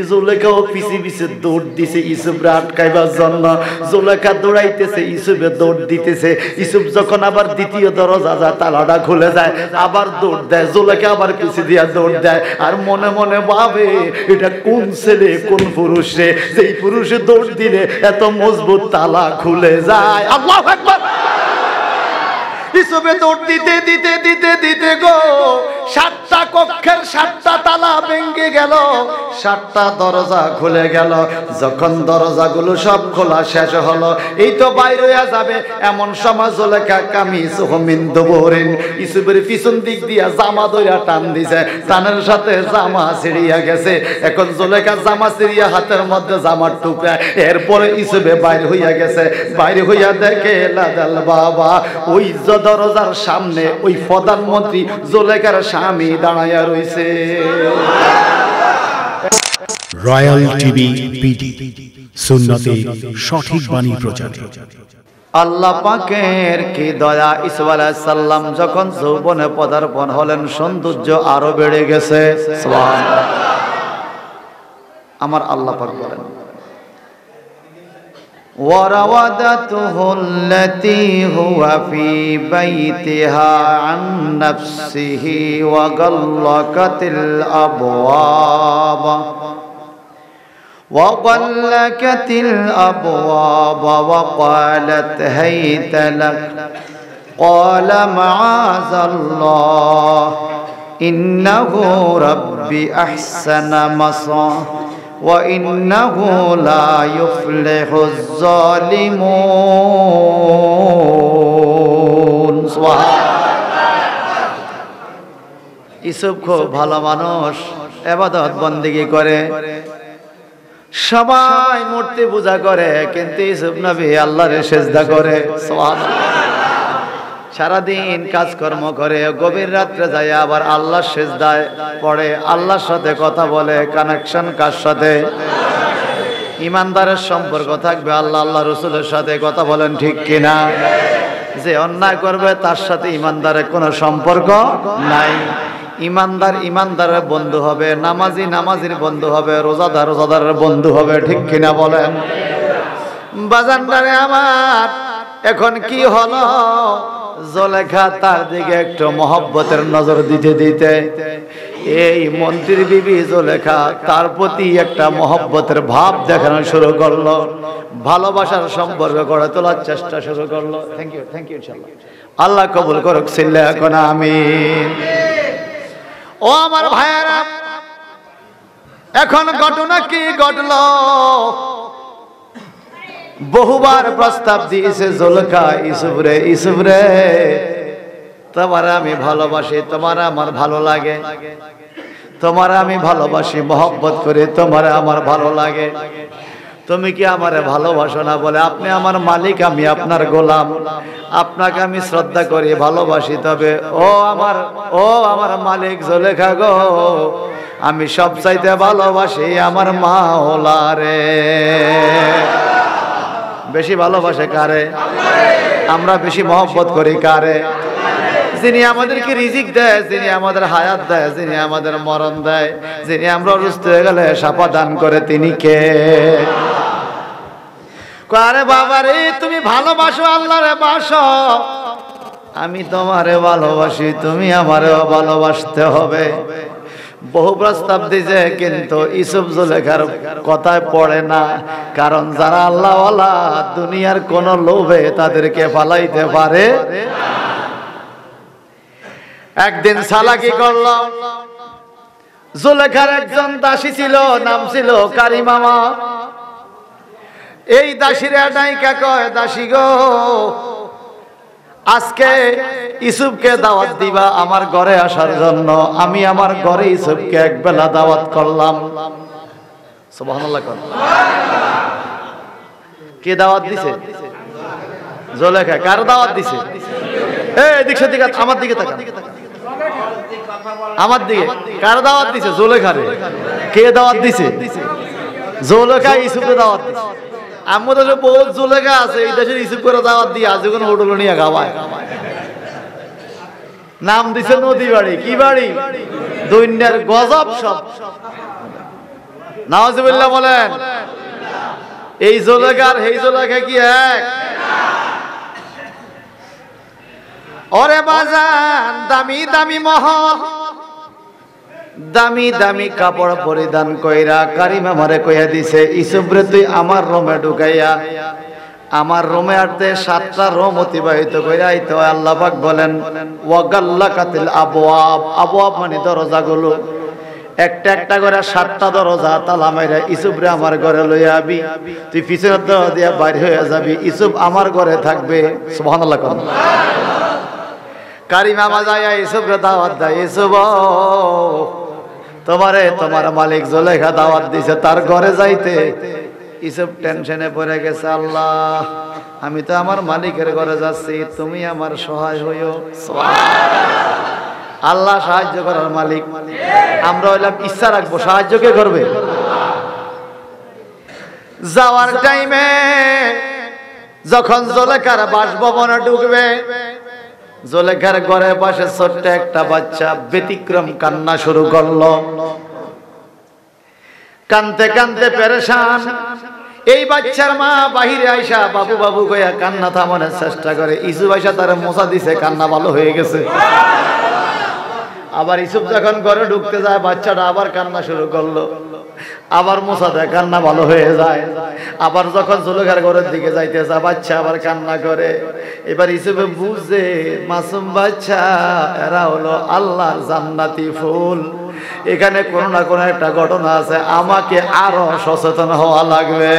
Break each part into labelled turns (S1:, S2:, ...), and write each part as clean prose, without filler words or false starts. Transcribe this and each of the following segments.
S1: জুলেখাও পিছে পিছে দৌড় দিছে ইউসুফরে আটকাইবার জন্য। জুলেখা দৌড়াইতেছে, ইউসুফে দৌড় দিতেছে। ইউসুফ যখন আবার দ্বিতীয় দরজা যায়, তালাটা খুলে যায়, আবার দৌড় দেয়। জুলেখা আবার পিছে দিয়া দৌড় দেয়, আর মনে মনে ভাবে এটা কোন ছেলে কোন পুরুষ রে, যেই পুরুষে দৌড় দিলে এত মজবুত তালা খুলে যায়। আল্লাহু আকবার। ইউসুফে দৌড় দিতে দিতে দিতে দিতে গো 7টা কক্ষের 7টা তালা ভেঙে গেল, 7টা দরজা খুলে গেল। যখন দরজাগুলো সব খোলা শেষ হলো, এই তো বাইরে হয়ে যাবে, এমন সময় জুলেখা কামিজ হুমিন দুবুরিন, ইউসুফের পিছন দিক দিয়া জামা ধইরা টান দিছে, টানের সাথে জামা ছিড়িয়া গেছে। এখন জুলেখা জামা ছিড়িয়া হাতের মধ্যে জামার টুকরা, এরপরে ইউসুফে বাইরে হইয়া গেছে। বাইরে হইয়া দেখে লাদাল বাবা ওই দরজার সামনে ওই প্রধানমন্ত্রী জুলেখার স্বামী দাঁড়াইয়া রইছে।
S2: রয়্যাল টিভি পিডি, সুন্নতে সঠিক বাণী প্রচার।
S1: আল্লাহ পাকের কি দয়া, ইউসুফ আলাইহিস সালাম যখন যৌবনে পদার্পণ হলেন, সৌন্দর্য আরো বেড়ে গেছে। সুবহানাল্লাহ। আমার আল্লাহ পাক বলেন, وراودته التي هو في بيتها عن نفسه وغلقت الأبواب وقالت هيت لك قال معاذ الله إنه ربي أحسن مثواي وإنه لا يفلح الظالمون। ইউসুফ খুব ভালো মানুষ, ইবাদত বন্দেগী করে, সবাই মূর্তি পূজা করে, কিন্তু ইউসুফ নবী আল্লাহর সিজদা করে। সুবহানাল্লাহ। সারাদিন কাজকর্ম করে, গভীর রাত্রে যায় আবার আল্লাহর সিজদায় পড়ে, আল্লাহর সাথে কথা বলে। কানেকশন কার সাথে? ইমানদারের সম্পর্ক থাকবে আল্লাহ আল্লাহ রসুলের সাথে। কথা বলেন ঠিক কিনা? যে অন্যায় করবে তার সাথে ইমানদারের কোনো সম্পর্ক নাই। ইমানদার ইমানদারের বন্ধু হবে, নামাজি নামাজির বন্ধু হবে, রোজাদার রোজাদারের বন্ধু হবে। ঠিক কিনা বলেন? বাজানদারে আমার, এখন কি হলো? জুলেখা তার দিকে একটু মহব্বতের নজর দিতে দিতে এই মন্ত্রীর বিবি জুলেখা তার প্রতি একটা মহব্বতের ভাব দেখানো শুরু করলো, ভালোবাসার সম্পর্ক গড়ে তোলার চেষ্টা শুরু করলো। থ্যাংক ইউ ইনশাআল্লাহ। আল্লাহ কবুল করুক, সিল্লা এখন আমিন। ও আমার ভাইয়েরা, এখন ঘটনা কি ঘটলো? বহুবার প্রস্তাব দিয়েছে জুলেখা, ইউসুফ রে তোমার আমি ভালোবাসি, তোমার আমার ভালো লাগে, তোমার আমি ভালোবাসি, মহব্বত করি, তোমার আমার ভালো লাগে, তুমি কি আমারে ভালোবাসো না? বলে আপনি আমার মালিক, আমি আপনার গোলাম, আপনাকে আমি শ্রদ্ধা করি, ভালোবাসি। তবে ও আমার মালিক জুলেখা গো, আমি সব চাইতে ভালোবাসি আমার মাওলারে। বেশি ভালোবাসে কারে? আমরা বেশি মহব্বত করি কারে? যিনি আমাদেরকে রিজিক দেয়, যিনি আমাদের হায়াত দেয়, যিনি আমাদের মরণ দেয়, যিনি আমরা অসুস্থ হয়ে গেলে শাফা দান করে, তিনি কে? আরে বাবা রে, তুমি ভালোবাসো আল্লাহরে বাসো, আমি তোমারে ভালোবাসি, তুমি আমারেও ভালোবাসতে হবে। বহু প্রস্তাব দিয়েছে, কিন্তু ইউসুফ জুলেখার কথায় পড়ে না। কারণ যারা আল্লাহওয়ালা, দুনিয়ার কোন লোভে তাদেরকে ফালাইতে পারে। একদিন চালাকি করলো। জুলেখার একজন দাসী ছিল, নাম ছিল কারিমামা। এই দাসীরা নায়িকা কয়, দাসী গো, আজকে ইউসুফকে দাওয়াত দিবা আমার ঘরে আসার জন্য। আমি আমার ঘরে ইউসুফকে একবেলা দাওয়াত করলাম। সুবহানাল্লাহ। কে দাওয়াত দিছে? জুলেখা। কার দাওয়াত দিছে? এই দিক সেদিকে, আমার দিকে তাকান, আমার দিকে। কার দাওয়াত দিছে? জুলেখারে। কে দাওয়াত দিছে? জুলেখা ইউসুফকে দাওয়াত দিছে। আমাদের বহুত জুলেখা আছে এই দেশের, ইউসুফ করে দাওয়াত দিয়ে আজীবন হোটেল নিয়ে খাওয়ায়। নাম দিছে নদী বাড়ি। কি বাড়ি? দৈন্যের গজব সব। নাউজুবিল্লাহ বলেন। এই জুলেখা আর এই জুলেখা কি এক? ওরে বাজান, দামি দামি মহল, দামি দামি কাপড় পরিধান কইরা কারিমা মারে কইয়া দিছে, ইসুবরে তুই আমার রুমে ঢুকাইয়া আমার রুমে আটতে 7টা রুম অতিবাহিত কইরা আইতো। আল্লাহ পাক বলেন ওয়াগাল্লাকাতিল আবওয়াব, আবওয়াব মানে দরজাগুলো, একটা একটা করে 7টা দরজা তালা মাইরা ইসুবরে আমার ঘরে লইয়া আবি, তুই পিছনের দরজা দিয়া বাইর হয়ে যাবি, ইসুব আমার ঘরে থাকবে। সুবহানাল্লাহ। কারিমা বাজায়া ইসুবরে দাওয়াত দেয়, ইসুব তোমারে তোমার মালিক জুলেখা দাওয়াত দিছে তার ঘরে যাইতে। ইসুব টেনশনে পড়ে গেছে, আল্লাহ আমি তো আমার মালিকের ঘরে যাচ্ছি, তুমি আমার সহায় হইও। আল্লাহ সাহায্য করার মালিক, আমরা হইলাম ইচ্ছা রাখবো, সাহায্য কে করবে? যাওয়ার টাইমে যখন জুলেখার বাসভবনে ঢুকবে, জুলেখার ঘরের পাশে ছোট্ট একটা বাচ্চা ব্যতিক্রম কান্না শুরু করলো, কানতে কানতে পেরেশান। এই বাচ্চার মা বাহিরে আইসা বাবু বাবু কইয়া কান্না থামানোর চেষ্টা করে, ইসুব আইসা তার মোছা দিছে, কান্না ভালো হয়ে গেছে। আবার ইসুব যখন ঘরে ঢুকতে যায়, বাচ্চাটা আবার কান্না শুরু করলো, আবার মোছা দেয়, কান্না ভালো হয়ে যায়। আবার যখন জুলেখার ঘরের দিকে যাইতে যায়, বাচ্চা আবার কান্না করে। এবার ইসুবে বুঝে মাসুম বাচ্চা এরা হলো আল্লাহর জান্নাতি ফুল, এখানে কোনো না কোনো একটা ঘটনা আছে, আমাকে আরো সচেতন হওয়া লাগবে।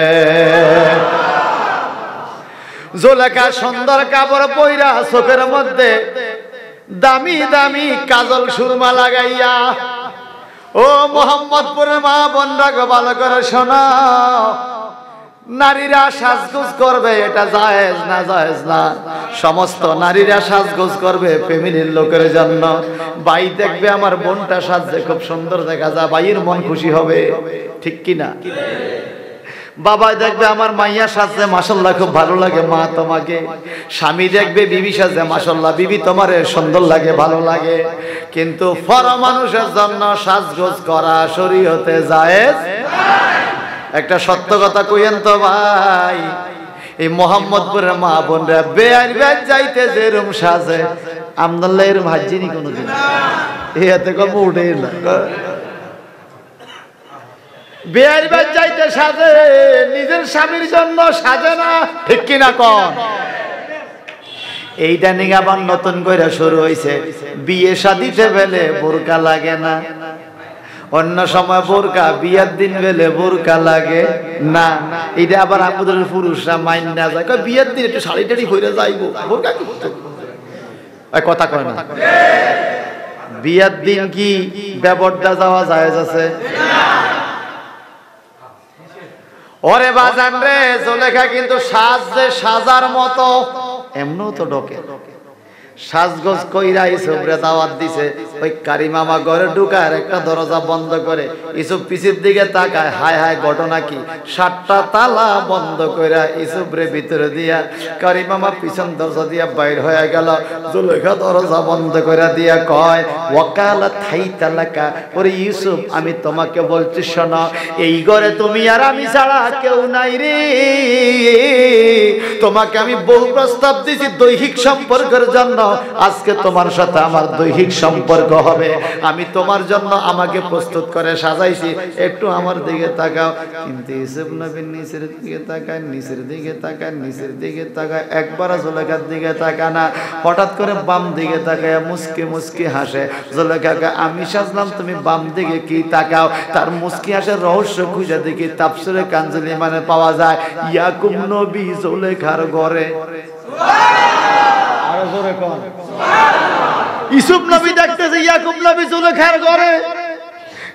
S1: জুলেখা সুন্দর কাপড় পইরা চোখের মধ্যে দামি দামি কাজল সুরমা লাগাইয়া, ও মোহাম্মদপুরের মা বোনরা গো ভালো করে শোনো, নারীরা সাজগোজ করবে এটা জায়েজ না? জায়েজ না। সমস্ত নারীরা সাজগোজ করবে ফ্যামিলির লোকের জন্য। ভাই দেখবে আমার বোনটা সাজছে খুব সুন্দর দেখা যায়, ভাইয়ের মন খুশি হবে, ঠিক কিনা? বাবা দেখবে আমার মাইয়া সাজছে মাশাআল্লাহ খুব ভালো লাগে মা তোমাকে। স্বামী দেখবে বিবি সাজছে মাশাআল্লাহ বিবি তোমারে সুন্দর লাগে, ভালো লাগে। কিন্তু পর মানুষের জন্য সাজগোজ করা শরীয়তে জায়েজ। একটা সত্য কথা কইেন তো ভাই, এই মোহাম্মদপুরের মা বোনরা বেয়ার বেয়ার যাইতে যেরম সাজে, আমদাল্লাহ এরম হাজিনি কোনোদিন এতে কম উঠে না। বেয়ার বেয়ার যাইতে সাজে, নিজের স্বামীর জন্য সাজে না, ঠিক কিনা কন? এইটা নিয়ে আবার নতুন করে শুরু হয়েছে, বিয়ে শাদিতে বেলে বোরকা লাগে না, অন্য সময় বোরকা, বিয়ের দিন বেলে বোরকা লাগে না। এটা আবার আমাদের পুরুষরা মাইন না যায়, বিয়ের দিন একটু শাড়ি টাড়ি হইরে যাইব, বোরকা কি কথা কয় না। বিয়ের দিন কি ব্যবহারটা যাওয়া জায়েজ আছে? ওরে বাজান রে, জুলেখা কিন্তু সাজে সাজার মতো, এমনও তো ডকে সাজগোজ কইরা ইসুবরে দাওয়াত দিছে। ওই কারিমামা ঘরে ঢুকায় একটা দরজা বন্ধ করে, ইসুব পিছের দিকে তাকায়, হায় হায় ঘটনা কি, 7টা তালা বন্ধ কইরা ইসুবরে ভিতরে দিয়া কারিমামা পিছন দরজা দিয়া বাইর হয়ে গেল। জুলেখা দরজা বন্ধ কইরা দিয়া কয়, ওয়াকালা থাইতালাকা, ওরে ইউসুফ আমি তোমাকে বলছি শোনো, এই ঘরে তুমি আর আমি ছাড়া কেউ নাই রে। তোমাকে আমি বহু প্রস্তাব দিছি দৈহিক সম্পর্কের জন্য, আজকে তোমার সাথে আমার দৈহিক সম্পর্ক হবে। আমি তোমার জন্য আমাকে প্রস্তুত করে সাজাইছি, একটু আমার দিকে তাকাও। কিন্তু ইউসুফ নবী নিচের দিকে তাকায়, নিচের দিকে তাকায়, নিচের দিকে তাকায়, একবার জুলেখার দিকে তাকায় না, হঠাৎ করে বাম দিকে তাকায় মুস্কি মুস্কি হাসে। জুলেখাকে আমি সাজলাম, তুমি বাম দিকে কি তাকাও? তার মুস্কি হাসে রহস্য খুঁজে দেখি তাফসীরে কানজুলি মানে পাওয়া যায়, ইয়াকুব নবী জুলেখার ঘরে। ইউসুফ নবী দেখতেছে ইয়াকুব নবী জুলেখার ঘরে।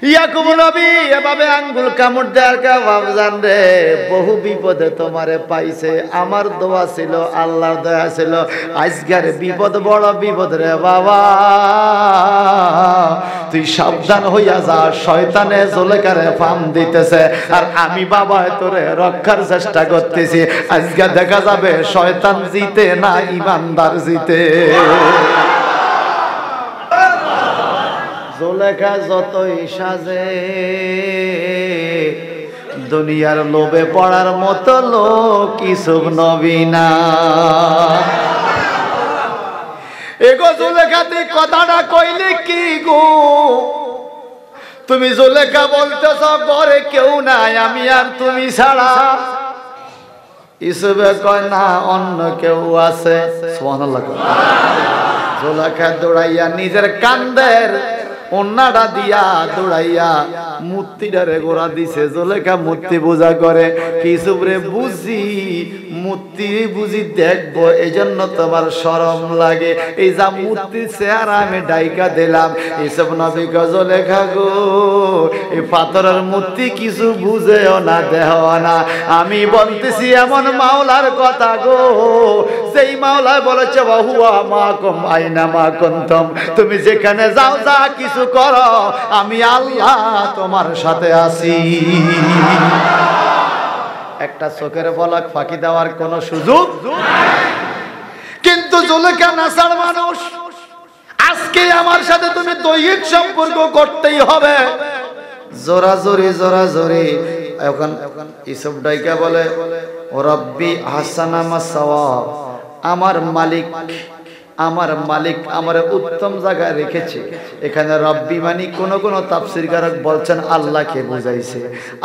S1: ইয়াকুব নবী এভাবে আঙ্গুল কামড় দেয়ার কা বাবজান রে, বহু বিপদে তোমারে পাইছে, আমার দোয়া ছিল, আল্লাহর দয়া ছিল, আজকের বিপদ বড় বিপদ রে বাবা, তুই সাবধান হইয়া যা, শয়তানে জুলেখারে ফাম দিতেছে, আর আমি বাবা তোরে রক্ষার চেষ্টা করতেছি। আজকে দেখা যাবে শয়তান জিতে না ইমানদার জিতে। জুলেখা যতই সাজে দুনিয়ার লোভে পড়ার মতো লোক ইসুফ নবী না। এগো জুলেখা তুই কথাটা কইলে কি গো? তুমি জুলেখা বলতেছ ঘরে কেউ নাই আমি আর তুমি ছাড়া। ইসুফে কয় না অন্য কেউ আছে। সুবহানাল্লাহ। জুলেখা দৌড়াইয়া নিজের কান্দের অন্যটা দিয়া দৌড়াইয়া মূর্তিটারে গোড়া দিছে। জুলেখা মূর্তি পূজা করে। ইসুফ রে বুঝি মূর্তি বুঝি দেখবো এই জন্য তোমার শরম লাগে, এই যা মূর্তির চেহারা আমি ডাইকা দিলাম। ইসুফ নবী কয় জুলেখা গো এই পাথরের মূর্তি কিছু বুঝেও না দেও না, আমি বলতেছি এমন মাওলার কথা গো সেই মাওলা বলেছে হুয়া মাকুম আইনা মা কুনতুম, তুমি যেখানে যাও যা কিছু করো আমি আল্লাহ তোমার সাথে আছি। একটা চোখের পলক ফাঁকি দেওয়ার কোন সুযোগ নাই। কিন্তু জুলেখা নাসার মানুষ, আজকে আমার সাথে তুমি দৈহিক সম্পর্ক করতেই হবে। জোরাজোরি জোরাজোরি এখন ইসুফ ডাইকা বলে ও রব্বি হাসানা মাসাওয়া, আমার মালিক আমার উত্তম জায়গায় রেখেছে। এখানে রব্বি মানে কোন তাফসীরকারক বলছেন আল্লাহকে বুঝাইছে,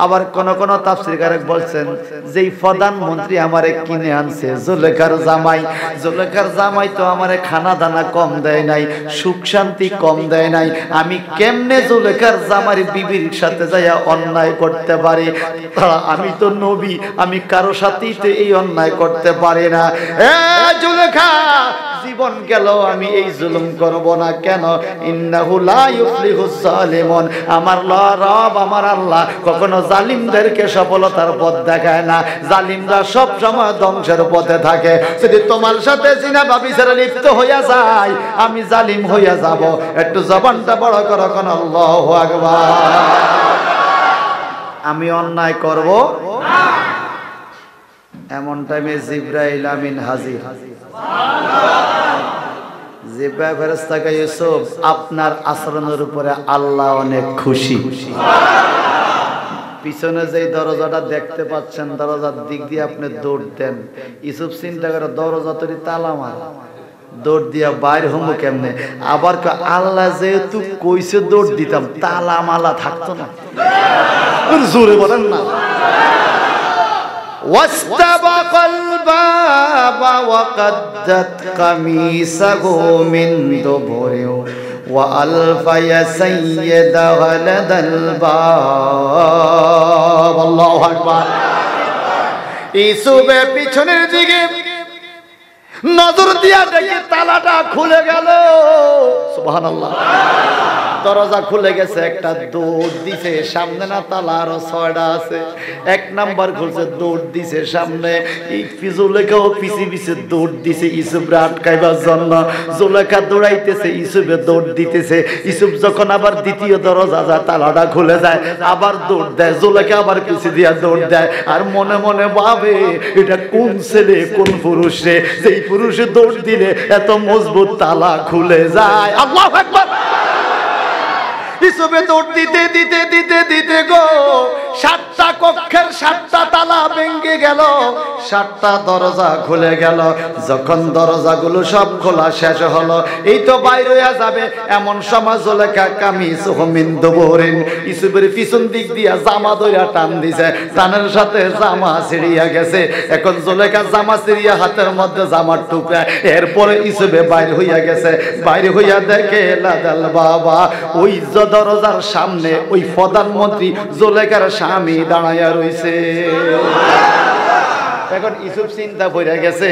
S1: আবার কোন তাফসীরকারক বলছেন যেই প্রধানমন্ত্রী আমারে কিনে আনছে জুলেখার জামাই তো আমারে খানা দানা কম দেয় নাই, সুখ শান্তি কম দেয় নাই, আমি কেমনে জুলেখার জামার বিবির সাথে যাইয়া অন্যায় করতে পারি? আমি তো নবী, আমি কারো সাথেই তো এই অন্যায় করতে পারি না। জুলেখা জীবন গেল আমি এই জুলুম করব না। কেন? ইন্নাহু লা ইফলিহুজ জালিমুন, আমার রব আমার আল্লাহ কখনো জালিমদেরকে সফলতার পথ দেখায় না, জালিমরা সব সময় ধ্বংসের পথে থাকে। যদি তোমার সাথে জিনা ব্যভিচারে লিপ্ত হইয়া যায় আমি জালিম হইয়া যাব। একটু জবানটা বড় করো কোন আল্লাহু আকবার। আমি অন্যায় করব না। এমন টাইমে জিবরাইল আমিন হাজির। জিবরাইল ফেরেশতা কে ইউসুফ আপনার আচরণের উপরে আল্লাহ অনেক খুশি। পিছনে যেই দরজাটা দেখতে পাচ্ছেন দরজার দিক দিয়ে আপনি দৌড় দেন। ইউসুফ চিন্তা করে দরজা তৈরি তালা মারা, দৌড় দিয়া বাইর হমু কেমনে? আবার আল্লাহ যেহেতু কইছে দৌড় দিতাম তালা মালা থাকতো না। জোরে বলেন না। واستبق الباب وقدت قميصه من دبر وألف يا سيدها لدى الباب الله أكبر। ইউসুফের পিছনের দিকে নজর দিয়া দেখি তালাটা খুলে গেল। সুবহানাল্লাহ। দরজা খুলে গেছে, একটা দৌড় দিছে সামনে, না তালা আরো 6টা আছে। 1 নাম্বার খুলছে, দৌড় দিছে সামনে। এই জুলেখাও পিছে পিছে দৌড় দিছে ইউসুফরে আটকাইবার জন্য। জুলেখা দৌড়াইতেছে, ইউসুফে দৌড় দিতেছে। ইউসুফ যখন আবার দ্বিতীয় দরজা যায় তালাটা খুলে যায়, আবার দৌড় দেয়। জুলেখা আবার পিছে দিয়া দৌড় দেয়, আর মনে মনে ভাবে এটা কোন ছেলে কোন পুরুষ রে, যেই পুরুষে দৌড় দিলে এত মজবুত তালা খুলে যায়। আল্লাহু আকবার। ইউসুফে দৌড় দিতে দিতে দিতে দিতে গো 7টা কক্ষের 7টা তালা ভেঙে গেল, 7টা দরজা খুলে গেল। যখন দরজাগুলো সব খোলা শেষ হলো, এই তো বাইরে হয়ে যাবে এমন সময় জুলেখা কামিসুহু মিন দুবুরিন, ইউসুফের পিছন দিক দিয়া জামা ধইরা টান দিছে, টানের সাথে জামা ছিড়িয়া গেছে। এখন জুলেখা জামা ছিড়িয়া হাতের মধ্যে জামার টুকরা। এরপরে ইউসুফে বাইরে হইয়া গেছে, বাইরে হইয়া দেখে লাদাল বাবা ওই দরজার সামনে ওই প্রধানমন্ত্রী জুলেখার স্বামী দাঁড়াইয়া রইছে। এখন ইউসুফ চিন্তা পড়ে গেছে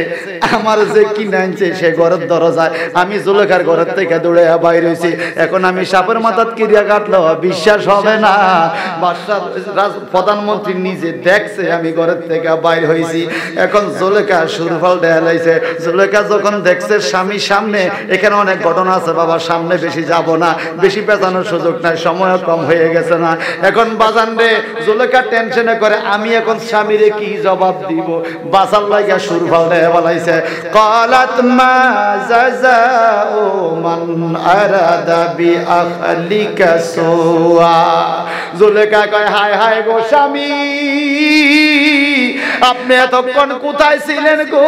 S1: আমার যে কি নাইছে সে ঘরের দরজায়, আমি জুলেখার ঘরের থেকে দৌড়ে বাইরে হইছি। এখন আমি সাপের মাথাত কিরিয়া কাটলো বিশ্বাস হবে না। বাদশাহ প্রধানমন্ত্রী নিজে দেখছে আমি ঘরের থেকে বাইরে হইছি। এখন জুলেখা সুরফল দেয়ালাইছে। জুলেখা যখন দেখছে স্বামী সামনে, এখানে অনেক ঘটনা আছে বাবা, সামনে বেশি যাব না, বেশি পেঁচানোর সুযোগ নাই, সময় কম হয়ে গেছে না। এখন বাজান রে জুলেখা টেনশনে করে আমি এখন স্বামীরে কি জবাব দিব। বাসার লাগা সুর ফালতে বলাইছে ক্বালাত মা জাযাউ মান আরাদা বি আহলিকা সুআ। জুলেখা কয় হায় হায় গো স্বামী, আপনি এতক্ষণ কোথায় ছিলেন গো?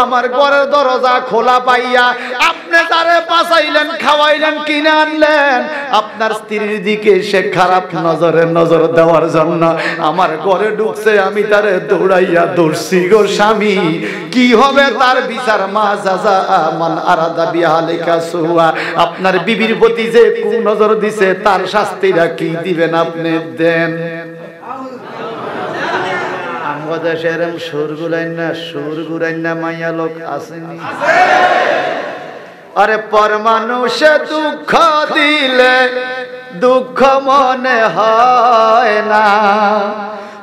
S1: আমার ঘরের দরজা খোলা পাইয়া আপনি তারে বাঁচাইলেন, খাওয়াইলেন, কিনে আনলেন। আপনার স্ত্রীর দিকে সে খারাপ নজরে নজর দেওয়ার জন্য আমার ঘরে ঢুকছে, আমি তারে দৌড়াইয়া দৌড়ছি গো স্বামী। কি হবে তার বিচার? মা জাযা মান আরাদা বিআহলিকা সুআ। আপনার বিবির প্রতি যে কুনজর দিছে তার শাস্তিটা কি দিবেন আপনি দেন। দেশের সুর গুলাইন না মাইয়া লোক আসেনি। আরে পর মানুষে দুঃখ দিলে দুঃখ মনে হয় না,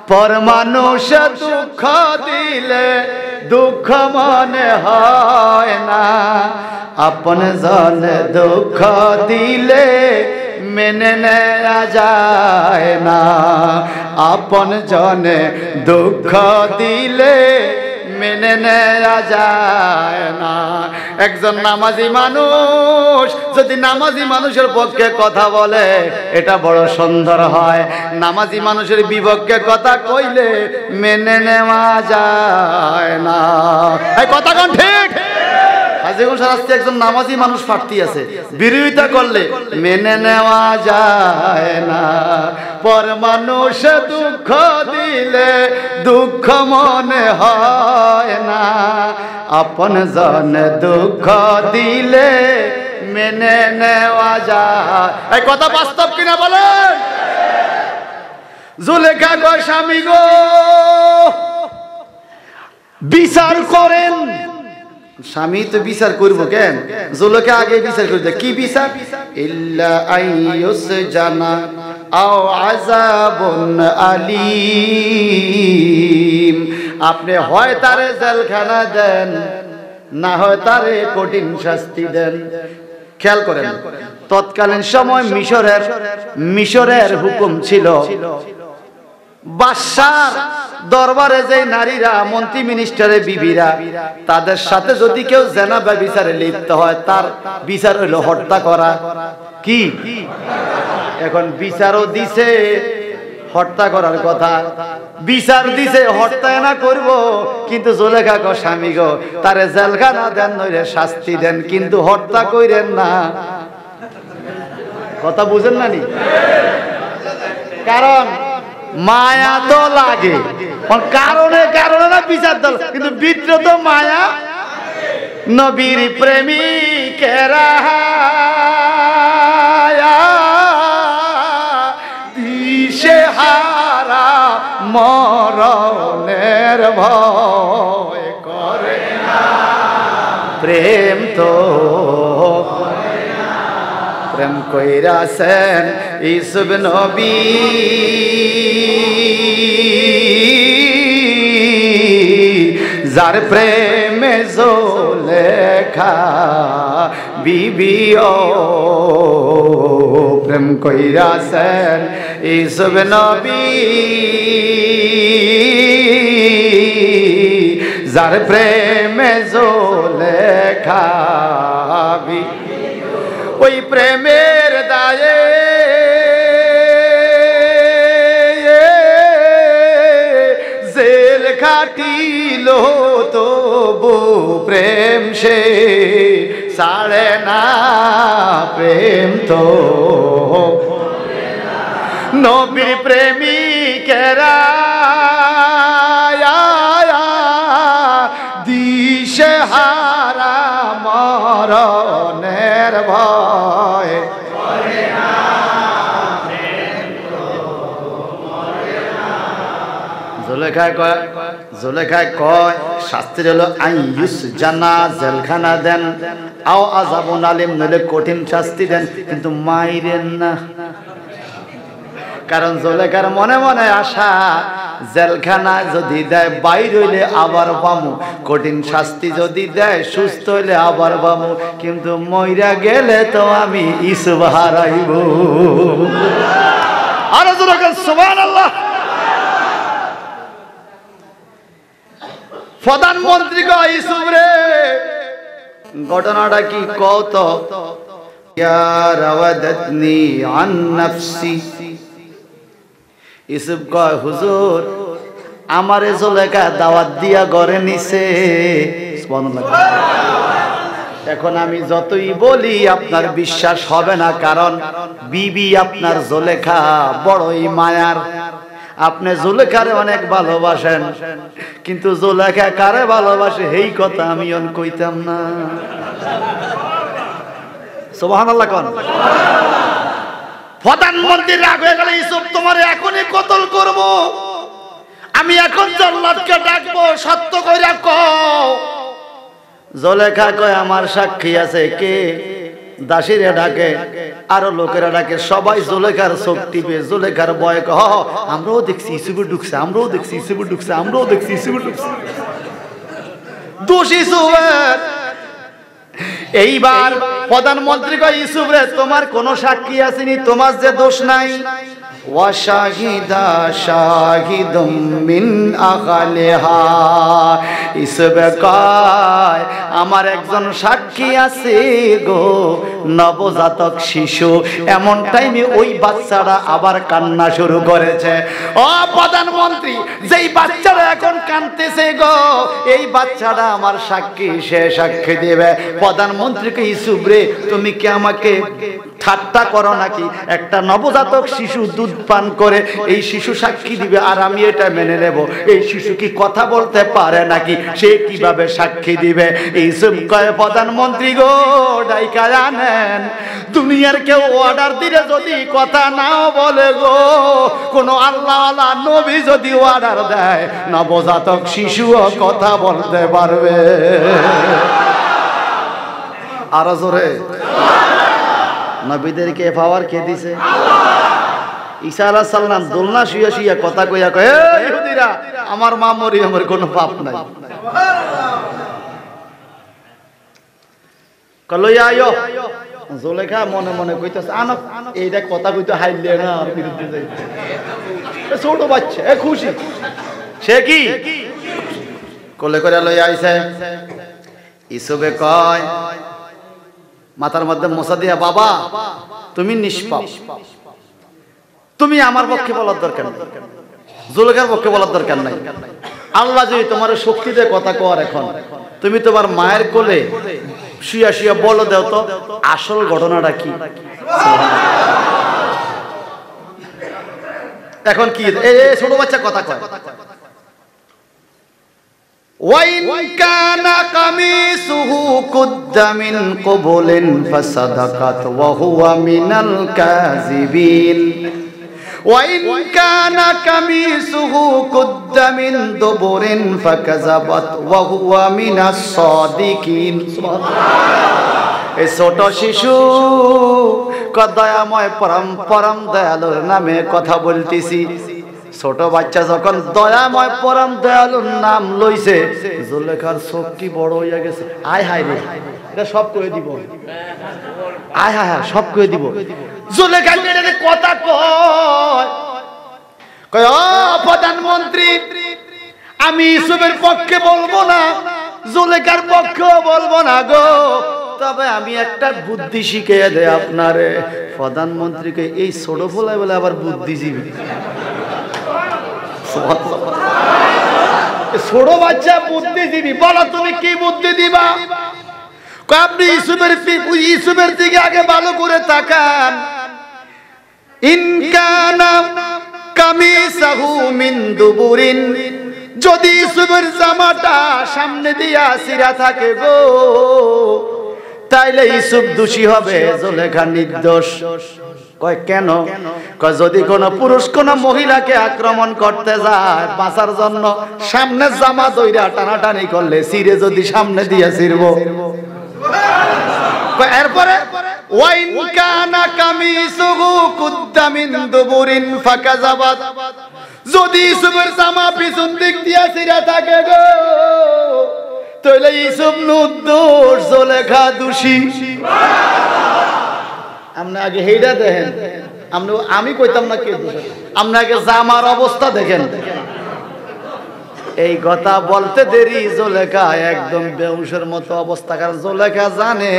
S1: পর মানুষে দুঃখ দিলে দুঃখ মনে হয় না, আপন জনে দুঃখ দিলে মেনে নেয়া যায় না, আপন জনে দুঃখ দিলে মেনে নেয়া যায় না। একজন নামাজি মানুষ যদি নামাজি মানুষের পক্ষে কথা বলে এটা বড় সুন্দর হয়, নামাজি মানুষের বিপক্ষে কথা কইলে মেনে নেওয়া যায় না। এই কথা কোন ঠিক? একজন নামাজি মানুষ প্রার্থী আছে, বিরোধিতা করলে মেনে নেওয়া যায় না। পর মানুষ দুঃখ দিলে দুঃখ মনে হয় না, আপন জন দুঃখ দিলে মেনে নেওয়া যায়। এই কথা বাস্তব কিনা বলেন? জুলেখা গো স্বামী গো বিচার করেন। স্বামী তো বিচার করবো কেন? জুলেখা আগে বিচার করবে। কি বিচার? ইল্লা আইয়ুস জানা আও আযাবুন আলীম। আপনি হয় তারে জেলখানা দেন, না হয় তারে কঠিন শাস্তি দেন। খেয়াল করেন, তৎকালীন সময় মিশরের হুকুম ছিল বাদশার দরবারে যে নারীরা মন্ত্রী মিনিস্টারের বিবিরা তাদের সাথে যদি কেউ জেনা বা বিচারে লিপ্ত হয় তার বিচার হইল হত্যা করা। কি এখন বিচারও দিছে হত্যা করার কথা, বিচার দিছে হত্যা না করব, কিন্তু জুলেখা গো স্বামী গো তারে জেলখানা দেন নইলে শাস্তি দেন, কিন্তু হত্যা কইরেন না। কথা বুঝেন না নি? কারণ মায়া তো লাগে, কারণে কারণে না বিচার দল, কিন্তু ভিতরে তো মায়া। নবীর প্রেমিকেরা দিশেহারা মরণের ভয় করে না, প্রেম তো প্রেম কইরাছেন ইসুফ নবী, যার প্রেমে জুলেখা বিবিও প্রেম কইরাছেন ইসুফ নবী, যার প্রেমে জুলেখা ওই প্রেমের দায়ে জেল খাটিল তবু প্রেম সে ছাড়ে না, প্রেম তো নবীর প্রেমিকেরা দিশেহারা মরণের ভয়। জুলেখায় কয় শাস্তি হলো আইয়ুস জানা, জেলখানা দেন, আও আযাবুন আলীম, নইলে কঠিন শাস্তি দেন, কিন্তু মাইরেন না। কারণ জুলেখার মনে মনে আশা জেলখানা যদি দেয় বাইর হইলে আবার পামু, কঠিন শাস্তি যদি দেয় সুস্থ হইলে আবার পামু, কিন্তু মইরা গেলে তো আমি ইসুফ হারাইব। আরে জোরে সুবহানাল্লাহ। প্রধানমন্ত্রী কয় ইউসুফ রে ঘটনাটা কি কও তো। ইয়া রাওয়াদাতনি আন নাফসি। ইউসুফ কয় হুজুর আমারে জুলেখা দাওয়াত দিয়া ঘরে নিছে। সুবহানাল্লাহ। এখন আমি যতই বলি আপনার বিশ্বাস হবে না, কারণ বিবি আপনার জুলেখা বড়ই মায়ার। আপনি জুলেখারে অনেক ভালোবাসেন, কিন্তু জুলেখা কারে ভালোবাসে এই কথা আমি কইতাম না। সুবহানাল্লাহ কোন। প্রধানমন্ত্রী রাগ হয়ে গেল, ইউসুফ তোমার এখনই কতল করব, আমি এখন জল্লাদকে ডাকবো, সত্য কইরা কও। জুলেখা কয় আমার সাক্ষী আছে। কে? দাসীরে ডাকে, আরো লোকেরা ডাকে, সবাই জুলেখার চোখ টিপে জুলেখার ভয় কহ আমরাও দেখছি ইউসুফে ঢুকছে, আমরাও দেখছি ইউসুফে ঢুকছে, আমরাও দেখছি ইউসুফে ঢুকছে। দোষ ইউসুফের। এইবার প্রধানমন্ত্রী কয় ইউসুফ রে তোমার কোনো সাক্ষী আসেনি, তোমার যে দোষ নাই। ওয়াশাহিদা শাহিদুম মিন আহলিহা। ইউসুফ কয় আমার একজন সাক্ষী আছে গো, নবজাতক শিশু। এমন টাইমে ওই বাচ্চাটা আবার কান্না শুরু করেছে। ও প্রধানমন্ত্রী, যেই বাচ্চাটা এখন কাঁদতেছে গো, এই বাচ্চাটা আমার সাক্ষী, সে সাক্ষী দেবে। প্রধানমন্ত্রীকে ইউসুফ রে তুমি কি আমাকে ঠাট্টা করো নাকি? একটা নবজাতক শিশু দুধ পান করে, এই শিশু সাক্ষী দিবে আর আমি এটা মেনে নেব? এই শিশু কি কথা বলতে পারে নাকি? সে কিভাবে সাক্ষী দিবে? ইউসুফ কয় প্রধানমন্ত্রী গো ডাইকা জানেন, দুনিয়ার কেউ অর্ডার দিলে যদি কথা নাও বলে গো, কোন আল্লাহওয়ালা নবী যদি অর্ডার দেয়, নবজাতক শিশুও কথা বলতে পারবে। আরো জোরে। নবীদেরকে পাওয়ার কে দিছে? ঈসা আলাইহিস সালাম দোলনা শুয়ে শুয়ে কথা কইয়া কয় এই ইহুদিরা আমার মা মরিয়মের কোনো পাপ নাই। কলইয়া আয়ো। জুলেখা মনে মনে কইতাছে আনো এইটা কথা কইতে হাইলে না বিরুদ্ধে যাইতে। ছোট বাচ্চা এ খুশি, সে কি কোলে করে লইয়া আইছে। ইসুবে কয় মাথার মধ্যে মোছা দিয়া, বাবা তুমি নিষ্পাপ, তুমি আমার পক্ষে বলার দরকার নেই, জুলেখার পক্ষে বলার দরকার নাই। আল্লাহ যদি তোমার শক্তি দিয়ে কথা কর, এখন তুমি তোমার মায়ের কোলে শুয়া শুয়া বলো দেও তো আসল ঘটনাটা কি। এখন কি ছোট বাচ্চা কথা কয়। ওয়াইন কানা কামিসুহু কুদ্দা মিন কুবুলিন ফাসাদাকাত ওয়া হুয়া মিনাল কাযিবিন। ওয়াইন কানা কামিসুহু কুদ্দা মিন দুবুরিন ফাকাযাবাত ওয়া হুয়া মিনাস সাদিকিন। সুবহানাল্লাহ। এই ছোট শিশু দয়াময় পরম দয়ালুর নামে কথা বলতেছি। ছোট বাচ্চা যখন দয়াময় পরম দয়ালুর নাম লইছে, জুলেখার চোখটি বড় হইয়া গেছে। আয় হায় রে, এটা সব কয়ে দিব, আয় হায় হায় সব কয়ে দিব। জুলেখা কথা কয়, কয় ও প্রধানমন্ত্রী, আমি ইউসুফের পক্ষে বলবো না, জুলেখার পক্ষেও বলবো না গো, তবে আমি একটা বুদ্ধি শিখিয়ে দেয় আপনারে। প্রধানমন্ত্রীকে এই ছোট ফোলায় বলে আবার বুদ্ধিজীবী। ছোট বাচ্চা বুদ্ধিজীবী, বলো তুমি কি বুদ্ধি দিবা? আপনি ইউসুফের দিকে আগে ভালো করে তাকান। ইন কানা কামিসাহু মিন দুবুরিন, যদি ইউসুফের জামাটা সামনে দিয়া ছিঁড়া থাকে গো, তাইলে ইউসুফ দোষী হবে, জুলেখা নির্দোষ। কয় কেন? কয় যদি কোন পুরুষ কোন মহিলাকে আক্রমণ করতে যায়, বাঁচার জন্য সামনে জামা দইরা টানাটানি করলে ছিঁড়ে যদি সামনে দিয়ে ছিড়বো। এরপরে ওয়াইন কানা কামিসুহু কুদ্দা মিন দুবুরিন ফাকাযাবাত, যদি ইউসুফের জামা পিছন দিক দিয়া ছিঁড়া থাকে গো, তাহলে ইউসুফ নির্দোষ, জুলেখা দোষী। আপনি আগে হেইটা দেখেন, আমি কইতাম না কে দোষী, আপনি আগে জামার অবস্থা দেখেন। এই কথা বলতে দেরি জুলেখা একদম বেহুশের মতো অবস্থা, কারণ জুলেখা জানে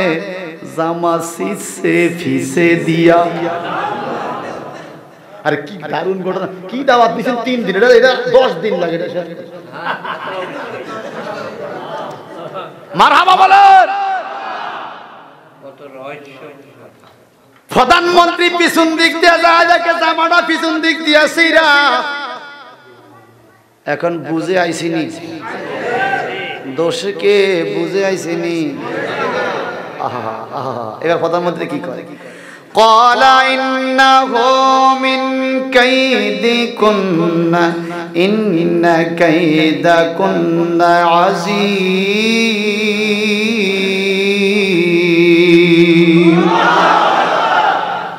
S1: জামা সিসে ফিসে দিয়া। আরে কি দারুণ ঘটনা! কি দাওয়াত দিয়েছেন 3 দিন, এটা 10 দিন লাগে। মারহাবা বলেন। প্রধানমন্ত্রী পিছন দিক দিয়ে যায়, দেখে জামাটা পিছন দিক দিয়ে সিরা। এখন বুঝে আইসিনি দোষকে, বুঝে আইসিনি। এবার প্রধানমন্ত্রী কি করে? قال إنه من كيدكن إن كيدكن عظيم।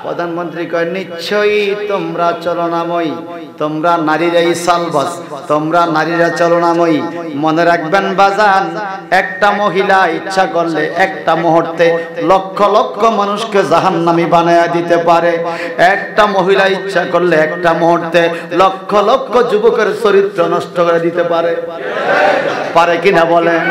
S1: প্রধানমন্ত্রী কয় নিশ্চয়ই তোমরা চলনাময়ী, তোমরা নারীরাই সালবাস, তোমরা নারীরা চলনাময়ী। মনে রাখবেন বাজান, একটা মহিলা ইচ্ছা করলে একটা মুহূর্তে লক্ষ লক্ষ মানুষকে জাহান্নামী বানায়া দিতে পারে। একটা মহিলা ইচ্ছা করলে একটা মুহূর্তে লক্ষ লক্ষ যুবকের চরিত্র নষ্ট করে দিতে পারে। পারে কিনা বলেন?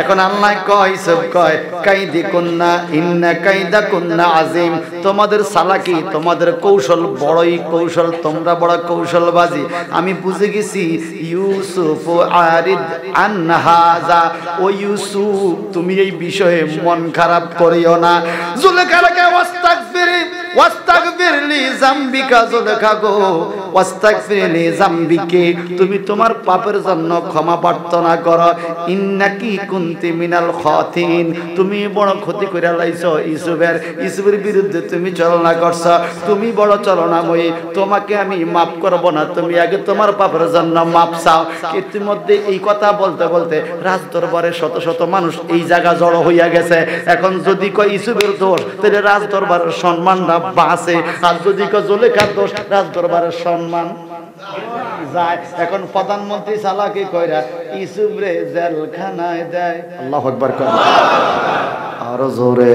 S1: এখন আল্লাহ কয়, সব কয় কাইদিকুন্না ইন্না কাইদাকুন্না আজিম। তোমাদের চালাকি, তোমাদের কৌশল বড়ই কৌশল, তোমরা বড় কৌশলবাজি। আমি বুঝে গেছি। ইউসুফ আরিদ আন হাযা, ও ইউসুফ তুমি এই বিষয়ে মন খারাপ করিও না। জুলেখাকে ওয়াস্তাগফির লি যামবিকা, জুলেখা গো ওয়াস্তাগফির লি যামবিকে, তুমি তোমার পাপের জন্য ক্ষমা প্রার্থনা করো। ইন্নাকি কুনতি মিনাল খাতিন, তুমি বড় ক্ষতি করে লাইছো ইউসুফের বিরুদ্ধে তুমি চলনা করছো, তুমি বড় চলনাময়ী, তোমাকে আমি মাফ করব না, তুমি আগে তোমার পাপের জন্য মাপ চাও। ইতিমধ্যে এই কথা বলতে বলতে রাজ দরবারে শত শত মানুষ এই জায়গা জড়ো হইয়া গেছে। এখন যদি কয় ইউসুফের দোষ, তাহলে রাজ দরবারের সম্মানটা বাঁচে, আর যদি কয় জুলেখার দোষ, রাজ দরবারের সম্মান যায়। এখন প্রধানমন্ত্রী চালাকি কইরা ইউসুফরে জেলখানায় দেয়। আল্লাহু আকবার কর, আরো জোরে।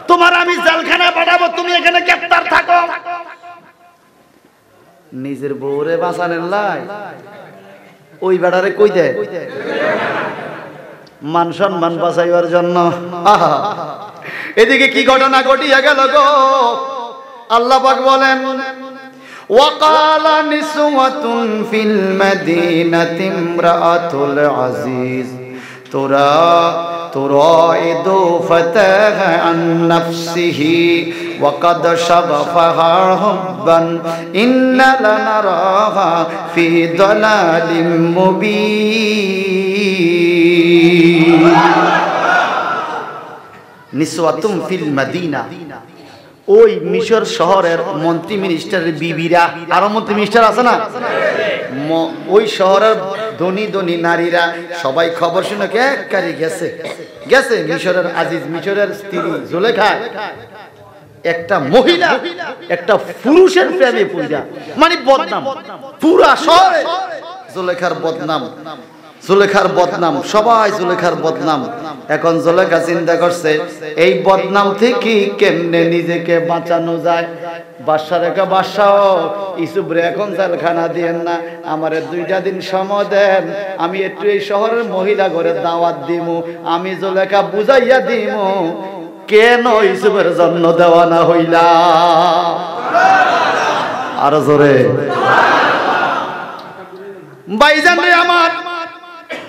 S1: তোমার আমি জেলখানায় পাঠাবো, তুমি এখানে গ্রেফতার থাকো। নিজের বউরে বাঁচানোর লাই ওই বেড়ারে কই দেয় মান সম্মান বাঁচাইবার জন্য। এদিকে কি ঘটনা ঘটিয়া গেল গো! আল্লাহ পাক বলেন, وقال نسوة في المدينة امرأة العزيز تراود فتاها عن نفسه وقد شغفها حبا إنا لنراها في ضلال مبين। نسوة في المدينة, ওই মিশর শহরের মন্ত্রী মিনিস্টারের বিবিরা, আরো মন্ত্রী মিনিস্টার আছে না, ওই শহরের ধনী ধনী নারীরা সবাই খবর শুনে এককারি গেছে মিশরের আজিজ, মিশরের স্ত্রী জুলেখা একটা মহিলা একটা পুরুষের প্রেমে পড়িয়া, মানে বদনাম পুরা শহরে জুলেখার বদনাম, জুলেখার বদনাম, সবাই জুলেখার বদনাম। এখন জুলেখা চিন্তা করছে এই বদনাম থেকে কেমনে নিজেকে বাঁচানো যায়। বাদশা রেখা, বাদশা ইউসুফরে এখন জেলখানা দিয়েন না, আমারে 2টা দিন সময় দেন, আমি একটু এই শহরের মহিলা ঘরে দাওয়াত দিমু, আমি জুলেখা বুঝাইয়া দিমু কেন ইউসুফের জন্য দেওয়ানা হইলা। আরো জোরে ভাইজান রে আমার,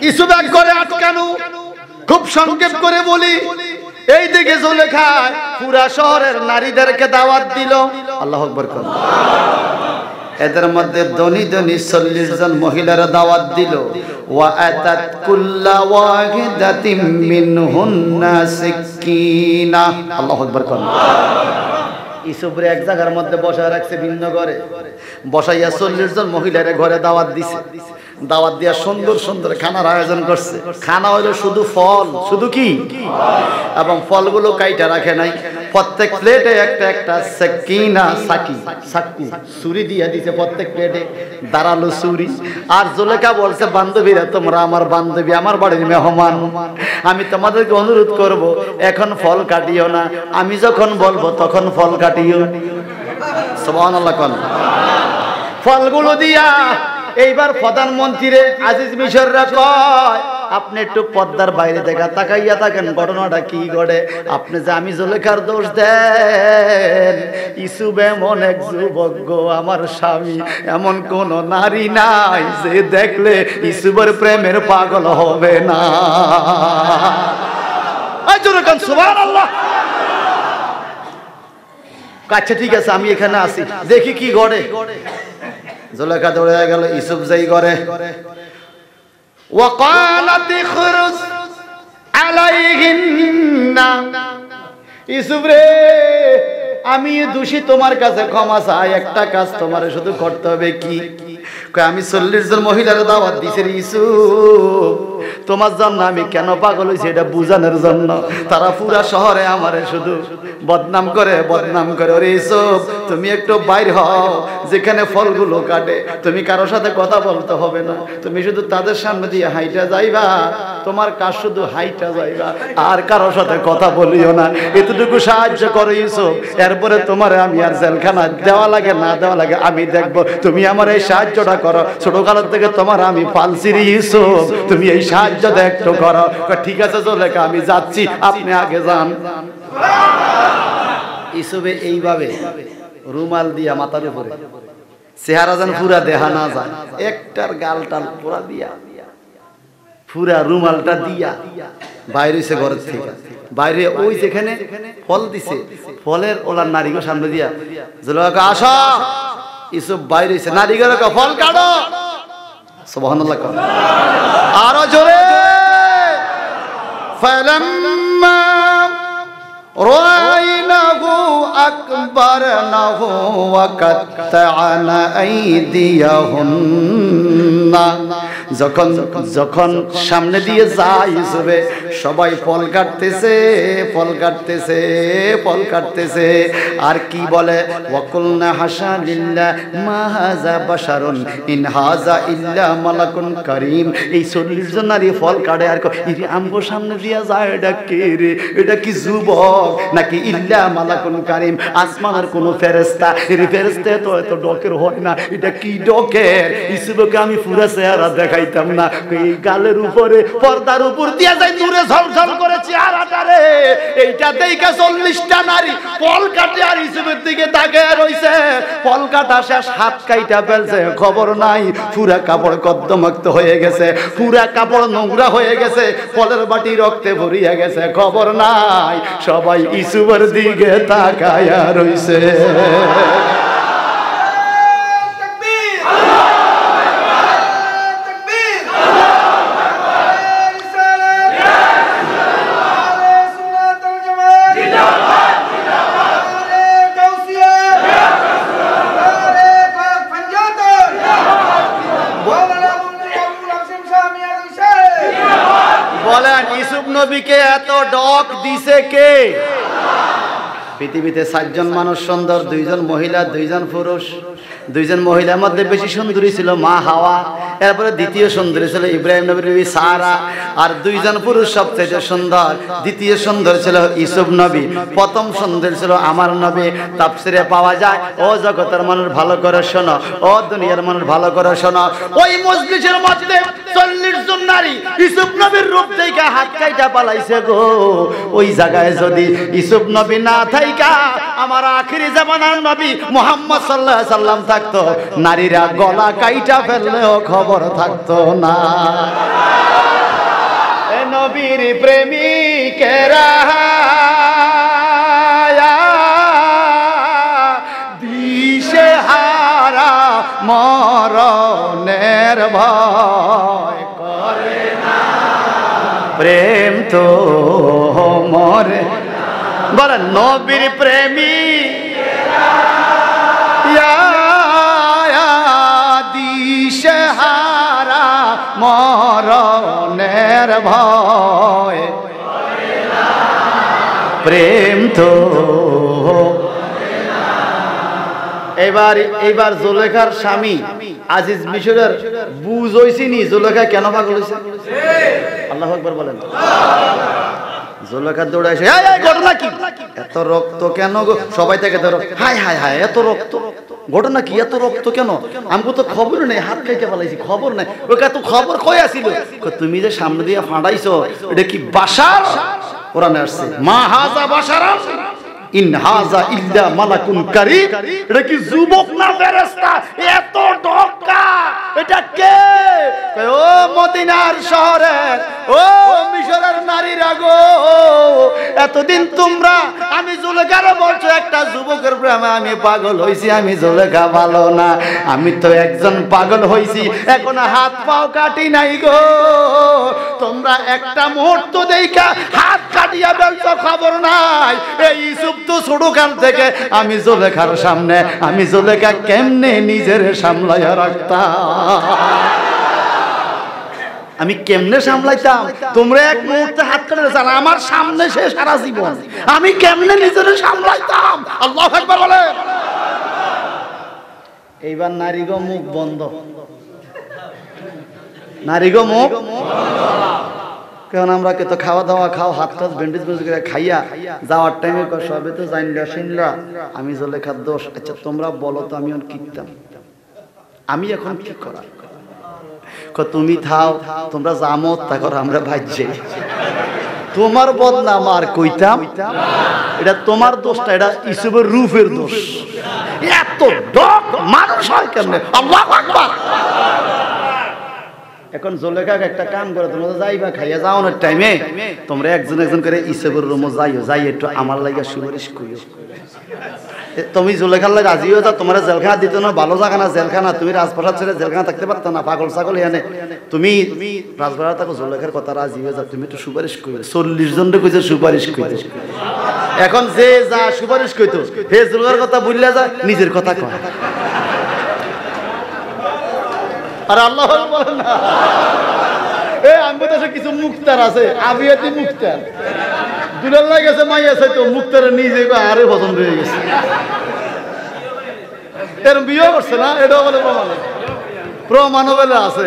S1: ইউসুফ এক করে আটকানো। খুব সংক্ষেপ করে বলি, এই দিকে জুলেখা পুরা শহরের নারীদেরকে দাওয়াত দিল। আল্লাহু আকবার কর। এদের মধ্যে ধনী ধনী 40 জন মহিলার দাওয়াত দিল। ওয়া আতাত কুল্লা ওয়াহিদাতিন মিনহুন্না সিকিনা। আল্লাহু আকবার কর। ইউসুফরে এক জায়গার মধ্যে বসায় রাখছে, ভিন্ন ঘরে বসাইয়া 40 জন মহিলার ঘরে দাওয়াত দিছে। দাওয়াত দিয়া সুন্দর সুন্দর খানার আয়োজন করছে। খানা হলো শুধু ফল, শুধু কি, এবং ফলগুলো কাইটা রাখে নাই। প্রত্যেক প্লেটে একটা একটা সাকিনা, চাকু ছুরি দিয়া দিছে প্রত্যেক প্লেটে, দাঁড়ালো ছুরি। আর জুলেখা বলছে, বান্ধবীরা তোমরা আমার বান্ধবী, আমার বাড়ির মেহমান, আমি তোমাদেরকে অনুরোধ করব এখন ফল কাটিও না, আমি যখন বলবো তখন ফল কাটিও। সুবহানাল্লাহ। কোন ফলগুলো দিয়া এইবার প্রধানমন্ত্রীরে আজিজ মিশররা কয় আপনি একটু পর্দার বাইরে দেখা তাকাইয়া থাকেন, ঘটনাটা কি ঘটে? আপনি যে আমি জুলেখার দোষ দেন, ইসুফ এমন এক যুবক গো, আমার স্বামী, এমন কোন নারী নাই যে দেখলে ইসুফের প্রেমের পাগল হবে না। সুবহানাল্লাহ। আচ্ছা ঠিক আছে, আমি এখানে আসি, দেখি কি ঘটে। জুলেখা দৌড়ে গেল, ইসুফ যাই করে ওয়াকালাত ইখরুজ আলাইহিন্না, ইসুফ রে আমি দোষী, তোমার কাছে ক্ষমা চাই, একটা কাজ তোমার শুধু করতে হবে। কি? আমি 40 জন মহিলার দাওয়াত দিছি রে ইসুফ, তোমার জন্য আমি কেন পাগল হইছি এটা বুঝানোর জন্য। তারা পুরা শহরে আমারে শুধু বদনাম করে ওরে ইসুফ তুমি একটু বাইর হও, যেখানে ফলগুলো কাটে তুমি কারো সাথে কথা বলতে হবে না, তুমি শুধু তাদের সামনে দিয়ে হাইটা যাইবা, তোমার কাজ শুধু হাইটা যাইবা, আর কারো সাথে কথা বলিও না। এতটুকু সাহায্য করো ইসুফ, এরপরে তোমার আমি আর জেলখানা দেওয়া লাগে না দেওয়া লাগে আমি দেখবো, তুমি আমার এই সাহায্যটা করো, ছোটকাল থেকে তোমার আমি পালছি রে ইসুফ, তুমি এই সাহায্যটা একটু করো। ঠিক আছে জুলেখা আমি যাচ্ছি, আপনি আগে যান। ইসুফে এইভাবে রুমাল দিয়া মাথার উপরে, চেহারা যেন পুরা দেহা না যায়, একটার গাল টাল পুরা দিয়া, পুরা রুমালটা দিয়া বাইরে হইছে ঘরের থেকে। বাইরে ওই যেখানে ফল দিছে, ফলের ওলার নারীকে সামনে দিয়া জুলেখা আসো। ইসুফ বাইরে হইছে, নারীগুলো ফল কাটো। সুবহানাল্লাহ। আরো জোরে। ফালাম্মা রাআইনাহু আকবারনাহু ওয়া কাত্তা'না আইদিয়াহুন্না, যখন সামনে দিয়ে যায় ইসুফে, সবাই ফল কাটতেছে। আর কি বলে? ওয়াকুলনা হাসা লিল্লাহ মা হাযা বাশারুন ইন হাযা ইল্লা মালাকুন কারীম। এই 40 জন নারী ফল কাটে আর ইরে আমগো সামনে দিয়ে যায়, এটা কে রে? এটা কি যুবক নাকি ইল্লা মালাকুন কারীম? আসমানের কোন ফেরেশতা? এর ফেরেশতা তো এত ডকের হয় না, এটা কি ডকের? ইসুফকে আমি পুরো চেহারা দেখাইতাম না, এই গালের উপরে পর্দার উপর দিয়ে যাই দূরে ঝলঝল করে চেহারাটা রে, এইটা দেখে 40টা নারী ফল কাটে আর ইসুফের দিকে তাকিয়ে রইছে। ফল কাটা শেষ, হাত কাইটা ফেলছে, খবর নাই, পুরা কাপড় কদ্দমাক্ত হয়ে গেছে, পুরা কাপড় নোংরা হয়ে গেছে, ফলের বাটি রক্তে ভরিয়া গেছে, খবর নাই। সবাই ইসুফের দিকে তাকায়া রইছে। বলেন ইসুফ নবীকে এত ডক দিছে কে? পৃথিবীতে 4 জন মানুষ সুন্দর, 2 জন মহিলা, 2 জন পুরুষ। 2 জন মহিলার মধ্যে বেশি সুন্দরী ছিল মা হাওয়া, এরপরে দ্বিতীয় সুন্দরী ছিল ইব্রাহিম নবীর বিবি সারা, আর 2 জন পুরুষ সবচেয়ে সুন্দর। দ্বিতীয় সুন্দর ছিল ইসুফ নবী, প্রথম সুন্দর ছিল আমার নবী। তাফসিরে পাওয়া যায়, ও জগতের মানুষ ভালো করে শোনো, ও দুনিয়ার মানুষ ভালো করে শোনো, ওই মজলিসের মধ্যে 40 জন নারী ইসুফ নবীর রূপ থেকে হাত কাইটা পালাইছে গো। ওই জায়গায় যদি ইসুফ নবী না থাইকা আমার আখিরি জামানার নবী মুহাম্মদ সাল্লাল্লাহু আলাইহি সাল্লাম থাকতো, নারীরা গলা কাইটা ফেললেও খবর থাকতো না। এ নবীর প্রেমিকেরা দিশেহারা মরণের ভয় করে না, প্রেম তো মরে। বলেন নবীর প্রেমিকেরা দিশেহারা মরণের ভয়, প্রেম তো। এইবার জুলেখার স্বামী আজিজ মিশরের বুঝ হইছিনি জুলেখা কেন পাগল হইছে? আল্লাহু আকবার বলেন। জুলেখা দৌড়াইছে, এই ঘটনা কি? এত রক্ত কেন গো? সবাই থেকে ধরো, হায় হায় হায় এত রক্ত। ঘটনা কি এত রক্ত কেন? আমাকে তো খবর নেই, হাত খাইতে পালাইছি, খবর নাই। ওকে তো খবর কই আসিল? তুমি যে সামনে দিয়ে ফাঁড়াইছো এটা কি বাশার? কোরআনে আসছে মা হাযা বাশারান ইন হাযা ইল্লা মালাকুন কারীম। এটা কি যুবক না ফেরেশতা? এত ঢোকা এটা কে? ও মদিনার শহরের, ও মিশরের নারীরা গো, এতদিন তোমরা আমি জুলেখার বলছো একটা যুবকের প্রেমে আমি পাগল হইছি। আমি জুলেখা ভালো না, আমি তো একজন পাগল হইছি, এখন হাত পাও কাটি নাই গো। তোমরা একটা মুহূর্ত দেখা হাত কাটিয়া বলছো খবর নাই। এই ইউসুফ তো ছোটকাল থেকে আমি জুলেখার সামনে, আমি জুলেখা কেমনে নিজের সামলাইয়া রাখতাম, আমি কেমনে সামলাইতাম। তোমরা এক মুহূর্তে হাত কাটে যারা আমার সামনে সে সারা জীবন আমি কেমনে নিজের সামলাইতাম। আল্লাহু আকবার বলেন। এইবার নারীগো মুখ বন্ধ, নারীগো মুখ কারণ আমরা কে তো খাওয়া দাওয়া খাও, হাত টাত ব্যান্ডেজ করে খাইয়া যাওয়ার টাইমে সবে তো জানলা শুনলা আমি জুলেখার দোষ। আচ্ছা তোমরা বলো তো আমি কিতাম, আমি এখন কি করা? তুমি থাও, তোমরা জামত তা করো, আমরা ভাজ্যে তোমার বদনাম আর কইতাম। এটা তোমার দোষটা, এটা ইসুফের রূপের দোষ। এত ডক মানুষ হয় কেমনে? আল্লাহু আকবার। এখন জুলেখাকে একটা কাম করে, তোমরা যাইবা খাইয়া যাওয়ানোর টাইমে তোমরা একজন একজন করে ইসুফের রুমে যাইও, যাই একটু আমার লাগা সুপারিশ করিও। তুমি জুলেখার লাগে রাজি হয়ে যাও, তোমার জেলখানা দিত না, ভালো জায়গা না জেলখানা, তুমি রাজপ্রাসাদ ছেড়ে জেলখানা থাকতে পারতো না, পাগল ছাগল এনে তুমি রাজপ্রাসাদ থাকো, জুলেখার কথা রাজি হয়ে যাও, তুমি একটু সুপারিশ করিও। 40 জন কইছে সুপারিশ কইতে। এখন যে যা সুপারিশ কইতো হে জুলেখার কথা বললে যায়, নিজের কথা কয়। আর আল্লাহ বলেন না আমি তো কিছু মুক্তার আছে, আবিয়াতি মুক্তার দুলাল গেছে মাই আছে তো মুক্তার নিজে আরে পছন্দ হয়ে গেছে, এর বিয়ে করছে না, এটাও বলে প্রমাণ বলে আছে।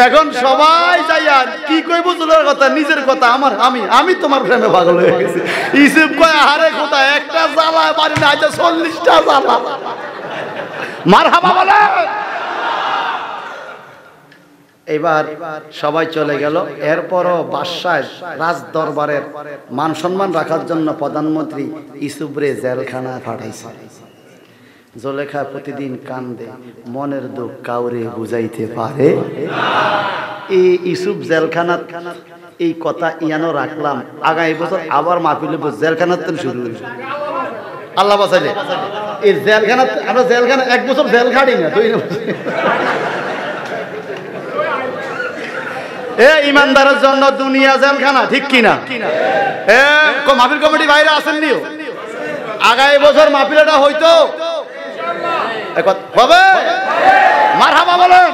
S1: এখন সবাই যাইয়া কি কইব জুলার কথা, নিজের কথা, আমার আমি আমি তোমার প্রেমে পাগল হয়ে গেছি। ইসুফ কয় আরে কথা একটা জ্বালা বাড়ি না, 40টা জ্বালা। মারহাবা বলে। এবার সবাই চলে গেল। এরপরও বাদশাহ রাজ দরবারের মান সম্মান রাখার জন্য প্রধানমন্ত্রী ইউসুফরে জেলখানা পাঠাইছে। জুলেখা প্রতিদিন কান্দে, মনের দুঃখ কাউরে বুঝাইতে পারে। এই ইউসুফ জেলখানাত এই কথা ইয়ানো রাখলাম, আগামী বছর আবার মাহফিলে জেলখানাত শুরু হইল। আল্লাহ বাঁচাইলে এই জেলখানাত আমরা জেলখানা 1 বছর জেল খাটি না, 2 বছর। এ ইমানদারের জন্য দুনিয়া জেলখানা, ঠিক কিনা? মাহফিল কমিটি বাইরে আসেন নিও, আগামী বছর মাহফিলটা হইতো হবে। মারহাবা বলেন।